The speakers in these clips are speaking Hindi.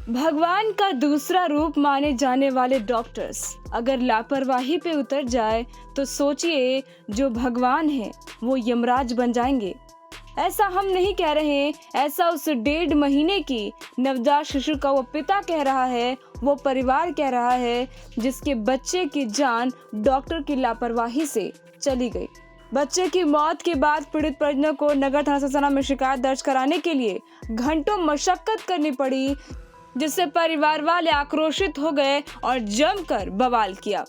भगवान का दूसरा रूप माने जाने वाले डॉक्टर्स अगर लापरवाही पे उतर जाए तो सोचिए जो भगवान है वो यमराज बन जाएंगे। ऐसा हम नहीं कह रहे, ऐसा उस 1.5 महीने की नवजात शिशु का वो पिता कह रहा है, वो परिवार कह रहा है जिसके बच्चे की जान डॉक्टर की लापरवाही से चली गई। बच्चे की मौत के बाद पीड़ित परिजनों को नगर थाना ससाराम में शिकायत दर्ज कराने के लिए घंटों मशक्कत करनी पड़ी, जिससे परिवार वाले आक्रोशित हो गए और जमकर बवाल किया।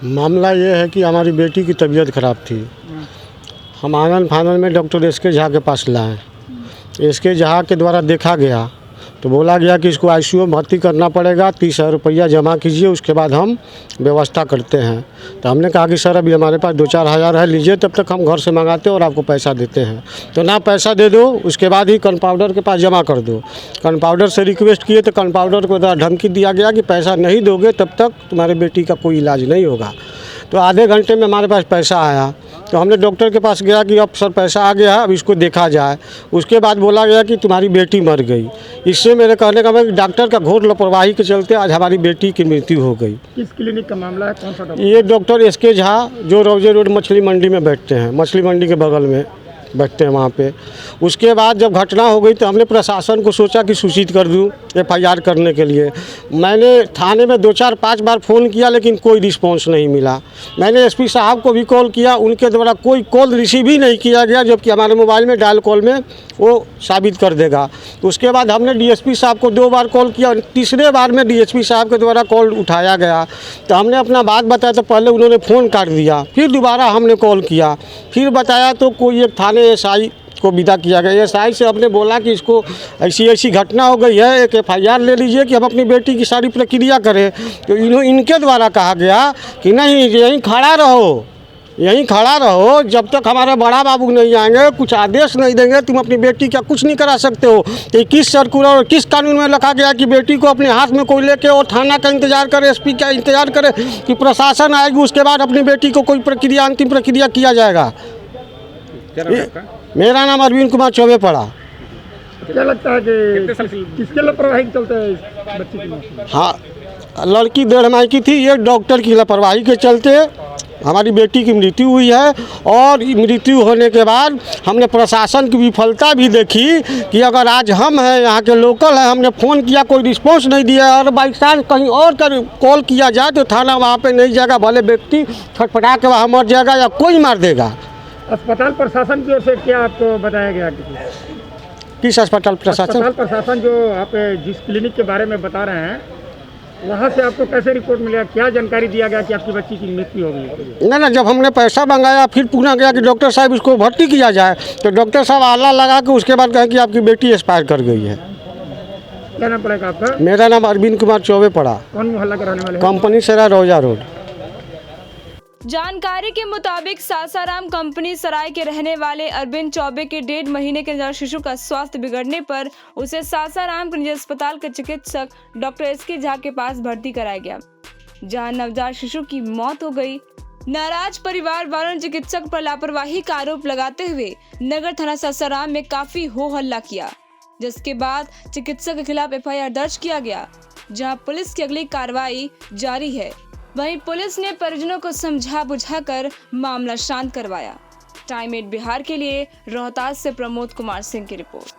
मामला ये है कि हमारी बेटी की तबीयत खराब थी। हम आंगन फानन में डॉक्टर एस.के. झा के पास लाए। एस.के. झा के द्वारा देखा गया तो बोला गया कि इसको आईसीयू में भर्ती करना पड़ेगा, 30,000 रुपया जमा कीजिए, उसके बाद हम व्यवस्था करते हैं। तो हमने कहा कि सर अभी हमारे पास 2-4 हज़ार है, लीजिए, तब तक हम घर से मंगाते हैं और आपको पैसा देते हैं। तो ना पैसा दे दो, उसके बाद ही कंपाउंडर के पास जमा कर दो। कंपाउंडर से रिक्वेस्ट किए तो कंपाउंडर को धमकी दिया गया कि पैसा नहीं दोगे तब तक तुम्हारे बेटी का कोई इलाज नहीं होगा। तो आधे घंटे में हमारे पास पैसा आया तो हमने डॉक्टर के पास गया कि अब सर पैसा आ गया है, अब इसको देखा जाए। उसके बाद बोला गया कि तुम्हारी बेटी मर गई। इससे मेरे कहने का मतलब डॉक्टर का घोर लापरवाही के चलते आज हमारी बेटी की मृत्यु हो गई। किस क्लिनिक का मामला है, कौन सा डॉक्टर? ये डॉक्टर एस.के. झा जो रोजे रोड मछली मंडी में बैठते हैं, मछली मंडी के बगल में बैठते हैं वहाँ पे। उसके बाद जब घटना हो गई तो हमने प्रशासन को सोचा कि सूचित कर दूँ FIR करने के लिए। मैंने थाने में 2-4-5 बार फ़ोन किया लेकिन कोई रिस्पांस नहीं मिला। मैंने SP साहब को भी कॉल किया, उनके द्वारा कोई कॉल रिसीव ही नहीं किया गया, जबकि हमारे मोबाइल में डायल कॉल में वो साबित कर देगा। तो उसके बाद हमने DSP साहब को 2 बार कॉल किया, तीसरे बार में DSP साहब के द्वारा कॉल उठाया गया। तो हमने अपना बात बताया तो पहले उन्होंने फ़ोन काट दिया, फिर दोबारा हमने कॉल किया, फिर बताया तो कोई एक थाने SI को विदा किया गया। SI से हमने बोला कि इसको ऐसी घटना हो गई है, एक FIR ले लीजिए कि हम अपनी बेटी की सारी प्रक्रिया करें। तो इनके द्वारा कहा गया कि नहीं, यहीं खड़ा रहो जब तक हमारे बड़ा बाबू नहीं आएंगे, कुछ आदेश नहीं देंगे, तुम अपनी बेटी का कुछ नहीं करा सकते हो। तो किस सर्कुलर और किस कानून में लिखा गया कि बेटी को अपने हाथ में कोई लेके और थाना का इंतजार करे, SP का इंतजार करे कि प्रशासन आएगी, उसके बाद अपनी बेटी को कोई प्रक्रिया, अंतिम प्रक्रिया किया जाएगा। मेरा नाम अरविंद कुमार चौबे पड़ा। क्या लगता है कि किसके लापरवाही के चलते बच्ची की मौत? हाँ, लड़की 1.5 माह की थी, ये डॉक्टर की लापरवाही के चलते हमारी बेटी की मृत्यु हुई है। और मृत्यु होने के बाद हमने प्रशासन की विफलता भी देखी कि अगर आज हम हैं, यहाँ के लोकल हैं, हमने फ़ोन किया, कोई रिस्पॉन्स नहीं दिया, और बाई चांस कहीं और कॉल किया जाए तो थाना वहाँ पे नहीं जाएगा, भले व्यक्ति छटपटा के वहाँ मर जाएगा या कोई मार देगा। अस्पताल प्रशासन की ओर से क्या आपको बताया गया? किस अस्पताल प्रशासन? अस्पताल प्रशासन जो आप जिस क्लिनिक के बारे में बता रहे हैं, वहाँ से आपको कैसे रिपोर्ट मिला, क्या जानकारी दिया गया कि आपकी बच्ची की मृत्यु हो गई? ना, जब हमने पैसा मंगाया फिर पूछा गया कि डॉक्टर साहब इसको भर्ती किया जाए, तो डॉक्टर साहब आला लगा के उसके बाद कहे कि आपकी बेटी एक्सपायर कर गई है। क्या नाम पड़ेगा आपका? मेरा नाम अरविंद कुमार चौबे पड़ा। कौन मोहल्ला का रहने वाले? कंपनी सराय रोजा रोड। जानकारी के मुताबिक सासाराम कंपनी सराय के रहने वाले अरविंद चौबे के 1.5 महीने के नवजात शिशु का स्वास्थ्य बिगड़ने पर उसे सासाराम निजी अस्पताल के चिकित्सक डॉक्टर एस.के. झा के पास भर्ती कराया गया, जहां नवजात शिशु की मौत हो गई। नाराज परिवार वालों ने चिकित्सक पर लापरवाही का आरोप लगाते हुए नगर थाना सासाराम में काफी हो हल्ला किया, जिसके बाद चिकित्सक के खिलाफ FIR दर्ज किया गया, जहाँ पुलिस की अगली कार्रवाई जारी है। वहीं पुलिस ने परिजनों को समझा बुझाकर मामला शांत करवाया। टाइम 8 बिहार के लिए रोहतास से प्रमोद कुमार सिंह की रिपोर्ट।